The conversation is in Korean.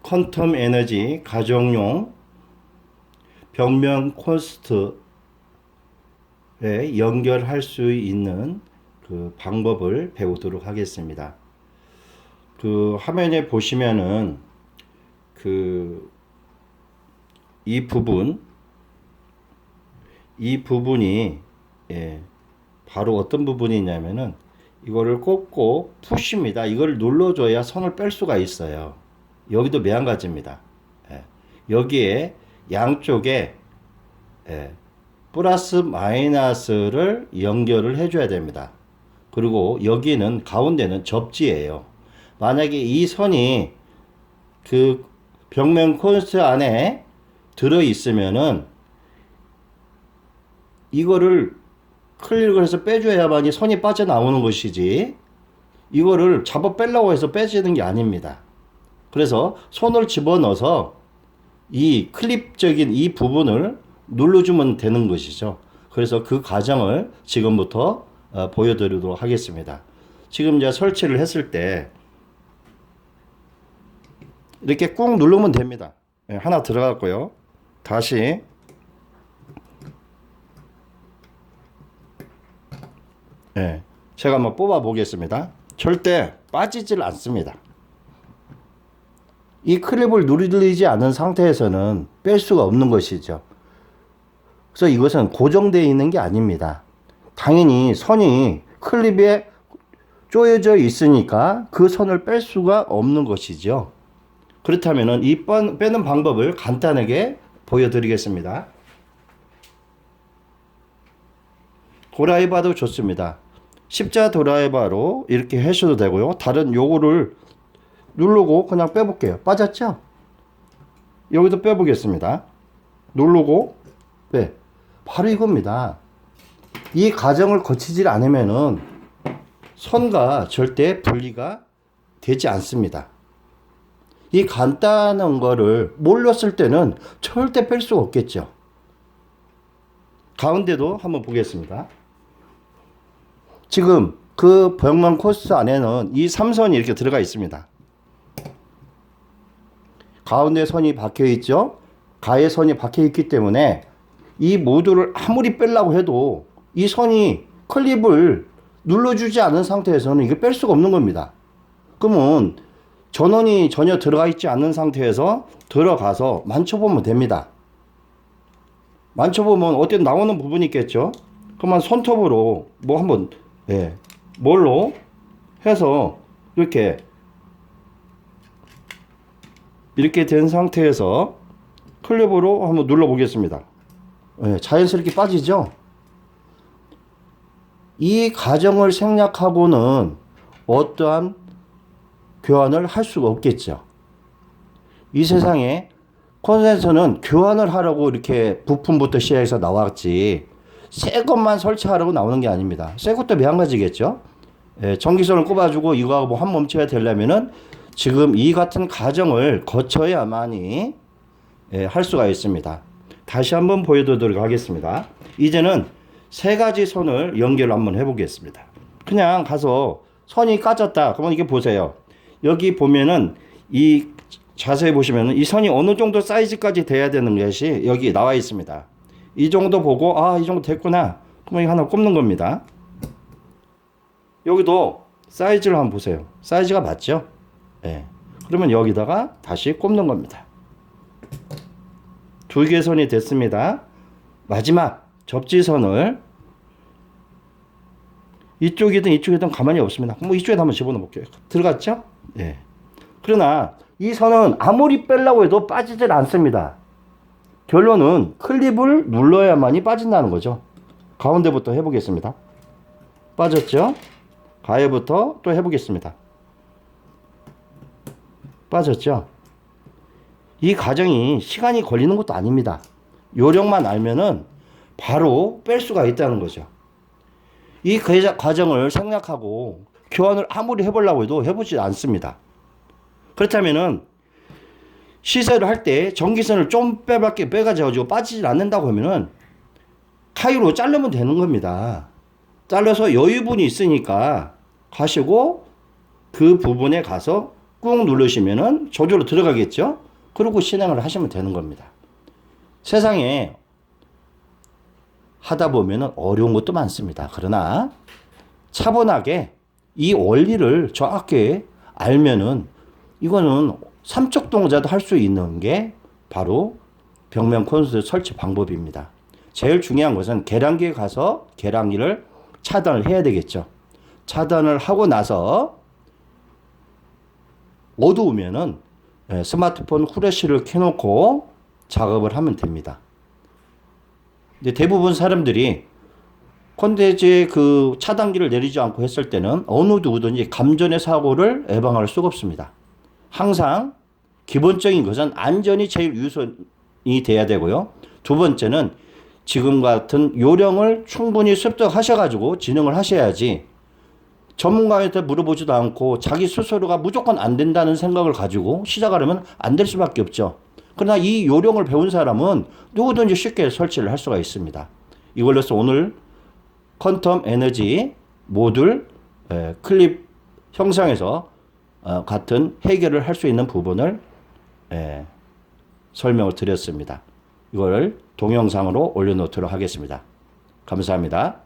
퀀텀 에너지 가정용 벽면 콘스트에 연결할 수 있는 그 방법을 배우도록 하겠습니다. 그 화면에 보시면은 이 부분이 바로 어떤 부분이냐면은 이거를 꼽고 푸시입니다. 이걸 눌러줘야 손을 뺄 수가 있어요. 여기도 매한가지입니다. 여기에 양쪽에 플러스 마이너스를 연결을 해줘야 됩니다. 그리고 여기는 가운데는 접지예요. 만약에 이 선이 그 벽면 콘스트 안에 들어 있으면은 이거를 클릭을 해서 빼줘야만이 선이 빠져나오는 것이지, 이거를 잡아 빼려고 해서 빼지는 게 아닙니다. 그래서 손을 집어넣어서 이 클립적인 이 부분을 눌러주면 되는 것이죠. 그래서 그 과정을 지금부터 보여드리도록 하겠습니다. 지금 이제 설치를 했을 때 이렇게 꾹 누르면 됩니다. 하나 들어갔고요. 다시 제가 한번 뽑아 보겠습니다. 절대 빠지질 않습니다. 이 클립을 누르지 않은 상태에서는 뺄 수가 없는 것이죠. 그래서 이것은 고정되어 있는 게 아닙니다. 당연히 선이 클립에 조여져 있으니까 그 선을 뺄 수가 없는 것이죠. 그렇다면 이 빼는 방법을 간단하게 보여드리겠습니다. 도라이버도 좋습니다. 십자 도라이버로 이렇게 하셔도 되고요. 다른 요거를 누르고 그냥 빼볼게요. 빠졌죠? 여기도 빼보겠습니다. 누르고 빼. 바로 이겁니다. 이 과정을 거치지 않으면은 선과 절대 분리가 되지 않습니다. 이 간단한 거를 몰랐을 때는 절대 뺄 수가 없겠죠. 가운데도 한번 보겠습니다. 지금 그 벽면 코스 안에는 이 3선이 이렇게 들어가 있습니다. 가운데 선이 박혀 있죠. 가에 선이 박혀 있기 때문에 이 모두를 아무리 빼려고 해도 이 선이 클립을 눌러주지 않은 상태에서는 이게 뺄 수가 없는 겁니다. 그러면 전원이 전혀 들어가 있지 않은 상태에서 들어가서 만져보면 됩니다. 만져보면 어디 나오는 부분이 있겠죠. 그러면 손톱으로 뭐 한번 뭘로 해서 이렇게 된 상태에서 클립으로 한번 눌러 보겠습니다. 자연스럽게 빠지죠. 이 과정을 생략하고는 어떠한 교환을 할 수가 없겠죠. 이 세상에 콘센서는 교환을 하라고 이렇게 부품부터 시작해서 나왔지, 새 것만 설치하라고 나오는 게 아닙니다. 새 것도 매한가지겠죠. 전기선을 꼽아주고 이거하고 뭐 한 멈춰야 되려면은 지금 이 같은 과정을 거쳐야만이 할 수가 있습니다. 다시 한번 보여드리도록 하겠습니다. 이제는 세 가지 선을 연결을 한번 해보겠습니다. 그냥 가서 선이 까졌다. 그러면 이게 보세요. 여기 보면은 이 자세히 보시면은 이 선이 어느 정도 사이즈까지 돼야 되는 것이 여기 나와 있습니다. 이 정도 보고 이 정도 됐구나. 그러면 이거 하나 꼽는 겁니다. 여기도 사이즈를 한번 보세요. 사이즈가 맞죠? 그러면 여기다가 다시 꼽는 겁니다. 두 개의 선이 됐습니다. 마지막 접지선을 이쪽이든 이쪽이든 가만히 없습니다. 뭐 이쪽에다 한번 집어넣어 볼게요. 들어갔죠? 그러나 이 선은 아무리 빼려고 해도 빠지질 않습니다. 결론은 클립을 눌러야만이 빠진다는 거죠. 가운데부터 해보겠습니다. 빠졌죠? 가에부터 또 해보겠습니다. 빠졌죠? 이 과정이 시간이 걸리는 것도 아닙니다. 요령만 알면은 바로 뺄 수가 있다는 거죠. 이 과정을 생략하고 교환을 아무리 해보려고 해도 해보지 않습니다. 그렇다면은 시세를 할 때 전기선을 좀 빼가지고 빠지질 않는다고 하면은 타이로 자르면 되는 겁니다. 잘라서 여유분이 있으니까 가시고 그 부분에 가서 꾹 누르시면은 저절로 들어가겠죠? 그리고 실행을 하시면 되는 겁니다. 세상에 하다 보면은 어려운 것도 많습니다. 그러나 차분하게 이 원리를 정확히 알면은 이거는 삼척 동자도 할 수 있는 게 바로 벽면 콘센트 설치 방법입니다. 제일 중요한 것은 계량기에 가서 계량기를 차단을 해야 되겠죠. 차단을 하고 나서 어두우면은 스마트폰 후레쉬를 켜놓고 작업을 하면 됩니다. 근데 대부분 사람들이 콘센트의 그 차단기를 내리지 않고 했을 때는 어느 누구든지 감전의 사고를 예방할 수가 없습니다. 항상 기본적인 것은 안전이 제일 우선이 돼야 되고요. 두 번째는 지금 같은 요령을 충분히 습득하셔가지고 진행을 하셔야지 전문가한테 물어보지도 않고 자기 스스로가 무조건 안 된다는 생각을 가지고 시작하려면 안 될 수밖에 없죠. 그러나 이 요령을 배운 사람은 누구든지 쉽게 설치를 할 수가 있습니다. 이걸로서 오늘 퀀텀 에너지 모듈 클립 형상에서 같은 해결을 할 수 있는 부분을 설명을 드렸습니다. 이걸 동영상으로 올려놓도록 하겠습니다. 감사합니다.